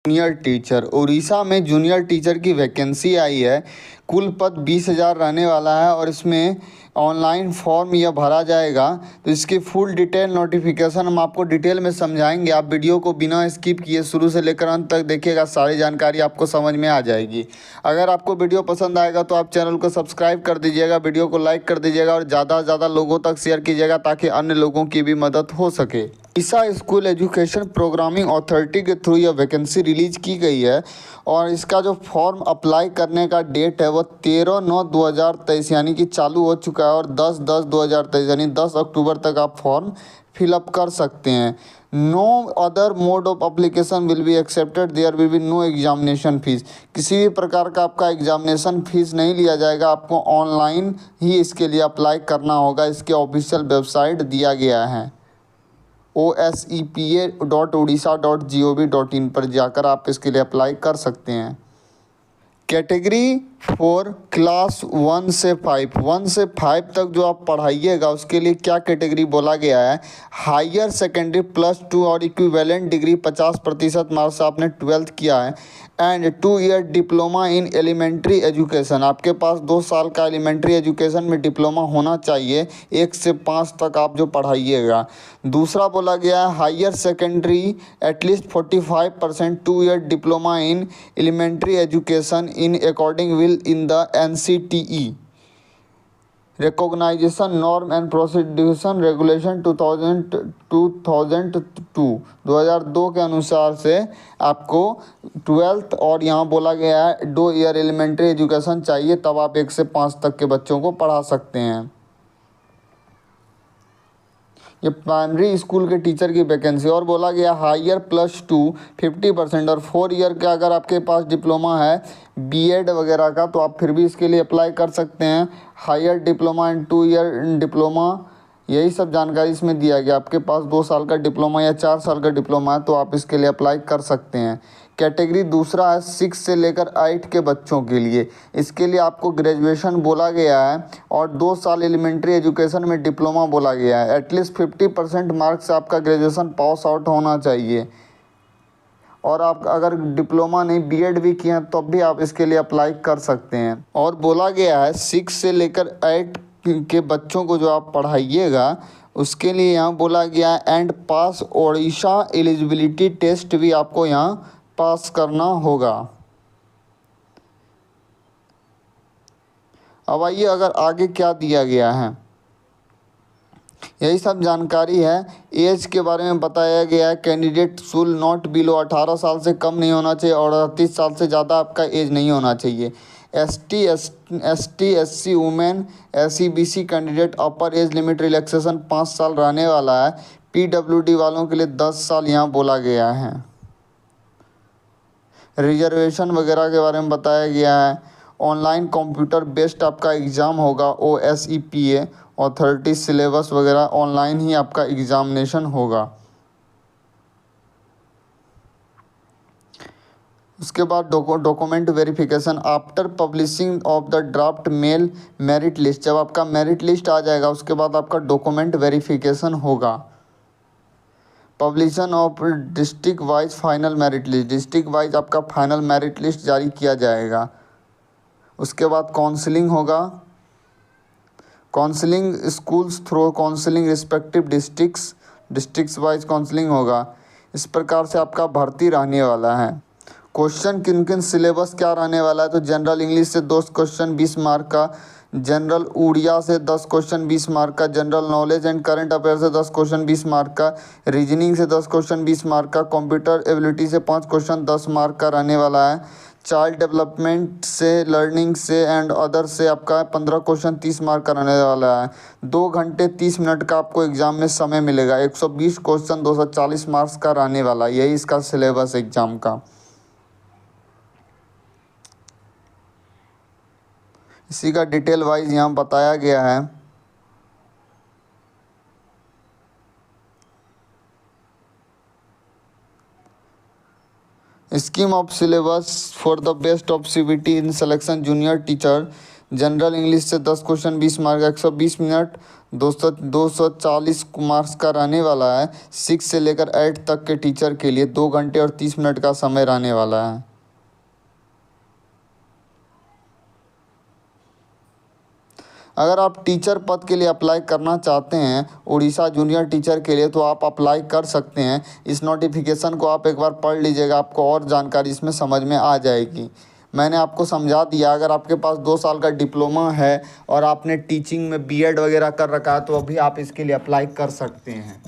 Junior teacher, Orissa में junior teacher की vacancy आई है। कुल पद 20,000 रहने वाला है और इसमें ऑनलाइन फॉर्म यह भरा जाएगा। तो इसकी फुल डिटेल नोटिफिकेशन हम आपको डिटेल में समझाएंगे। आप वीडियो को बिना स्किप किए शुरू से लेकर अंत तक देखिएगा, सारी जानकारी आपको समझ में आ जाएगी। अगर आपको वीडियो पसंद आएगा तो आप चैनल को सब्सक्राइब कर दीजिएगा, वीडियो को लाइक कर दीजिएगा और ज़्यादा से ज़्यादा लोगों तक शेयर कीजिएगा ताकि अन्य लोगों की भी मदद हो सके। ईसा स्कूल एजुकेशन प्रोग्रामिंग अथॉरिटी के थ्रू यह वैकेंसी रिलीज की गई है और इसका जो फॉर्म अप्लाई करने का डेट है वो 13/9/2023 यानी कि चालू हो चुका है और 10/10/2023 यानी 10 अक्टूबर तक आप फॉर्म फिलअप कर सकते हैं। No other mode of application will be accepted, there will be no examination fees. किसी भी प्रकार का आपका एग्जामिनेशन फीस नहीं लिया जाएगा, आपको ऑनलाइन ही इसके लिए अप्लाई करना होगा। इसके ऑफिशियल वेबसाइट दिया गया है osepa.odisha.gov.in पर जाकर आप इसके लिए अप्लाई कर सकते हैं। कैटेगरी फॉर क्लास 1 से 5 तक जो आप पढ़ाइएगा उसके लिए क्या कैटेगरी बोला गया है। हायर सेकेंडरी +2 और इक्विवेलेंट डिग्री 50% मार्क्स से आपने 12th किया है and 2 year diploma in elementary education. आपके पास 2 साल का एलिमेंट्री एजुकेशन में डिप्लोमा होना चाहिए, 1 से 5 तक आप जो पढ़ाइएगा। दूसरा बोला गया है higher secondary at least 45% 2 year diploma in elementary education in according will in the NCTE recognition norm and procedure regulation 2002 के अनुसार से आपको 12th और यहाँ बोला गया है 2 ईयर एलिमेंट्री एजुकेशन चाहिए, तब आप 1 से 5 तक के बच्चों को पढ़ा सकते हैं। ये प्राइमरी स्कूल के टीचर की वैकेंसी। और बोला गया हायर +2 50% और 4 ईयर का अगर आपके पास डिप्लोमा है बीएड वगैरह का तो आप फिर भी इसके लिए अप्लाई कर सकते हैं। Higher diploma and 2 year diploma, यही सब जानकारी इसमें दिया गया। आपके पास 2 साल का डिप्लोमा या 4 साल का डिप्लोमा है तो आप इसके लिए अप्लाई कर सकते हैं। कैटेगरी दूसरा है 6 से लेकर 8 के बच्चों के लिए। इसके लिए आपको ग्रेजुएशन बोला गया है और 2 साल एलिमेंट्री एजुकेशन में डिप्लोमा बोला गया है। एटलीस्ट 50% मार्क्स से आपका ग्रेजुएशन पास आउट होना चाहिए और आप अगर डिप्लोमा नहीं बीएड भी किए हैं तब भी आप इसके लिए अप्लाई कर सकते हैं। और बोला गया है 6 से लेकर 8 के बच्चों को जो आप पढ़ाइएगा उसके लिए यहाँ बोला गया है and pass Odisha eligibility test भी आपको यहाँ पास करना होगा। अब आइए अगर आगे क्या दिया गया है, यही सब जानकारी है। एज के बारे में बताया गया है कैंडिडेट शुड नॉट बिलो 18 साल से कम नहीं होना चाहिए और 38 साल से ज़्यादा आपका एज नहीं होना चाहिए। ST SC women SC BC candidate अपर एज लिमिट रिलैक्सेशन 5 साल रहने वाला है। PWD वालों के लिए 10 साल यहाँ बोला गया है। रिजर्वेशन वगैरह के बारे में बताया गया है। ऑनलाइन कंप्यूटर बेस्ड आपका एग्ज़ाम होगा। OSEPA अथॉरिटी सिलेबस वगैरह ऑनलाइन ही आपका एग्ज़ामिनेशन होगा। उसके बाद document verification after publishing of the draft mail merit list. जब आपका मेरिट लिस्ट आ जाएगा उसके बाद आपका डॉक्यूमेंट वेरिफिकेशन होगा। Publication of district wise final merit list, district wise आपका फाइनल मेरिट लिस्ट जारी किया जाएगा। उसके बाद काउंसलिंग होगा। Counselling schools through counselling respective districts wise counselling होगा। इस प्रकार से आपका भर्ती रहने वाला है। क्वेश्चन किन किन सिलेबस क्या रहने वाला है तो जनरल इंग्लिश से 2 क्वेश्चन 20 मार्क का, जनरल उड़िया से 10 क्वेश्चन 20 मार्क का, general knowledge and current affair से 10 क्वेश्चन 20 मार्क का, रीजनिंग से 10 क्वेश्चन 20 मार्क का, कंप्यूटर एबिलिटी से 5 क्वेश्चन 10 मार्क का रहने वाला है। चाइल्ड डेवलपमेंट से, लर्निंग से एंड अदर से आपका 15 क्वेश्चन 30 मार्क का रहने वाला है। 2 घंटे 30 मिनट का आपको एग्जाम में समय मिलेगा। 120 क्वेश्चन 240 मार्क्स का रहने वाला, यही इसका सिलेबस एग्जाम का। इसी का डिटेल वाइज यहाँ बताया गया है। Scheme of syllabus for the best of CBT in selection junior teacher general English से 10 क्वेश्चन 20 मार्क 120 मिनट 240 मार्क्स का रहने वाला है। 6 से लेकर 8 तक के टीचर के लिए 2 घंटे और 30 मिनट का समय रहने वाला है। अगर आप टीचर पद के लिए अप्लाई करना चाहते हैं उड़ीसा जूनियर टीचर के लिए, तो आप अप्लाई कर सकते हैं। इस नोटिफिकेशन को आप एक बार पढ़ लीजिएगा, आपको और जानकारी इसमें समझ में आ जाएगी। मैंने आपको समझा दिया। अगर आपके पास 2 साल का डिप्लोमा है और आपने टीचिंग में बीएड वगैरह कर रखा है तो अभी आप इसके लिए अप्लाई कर सकते हैं।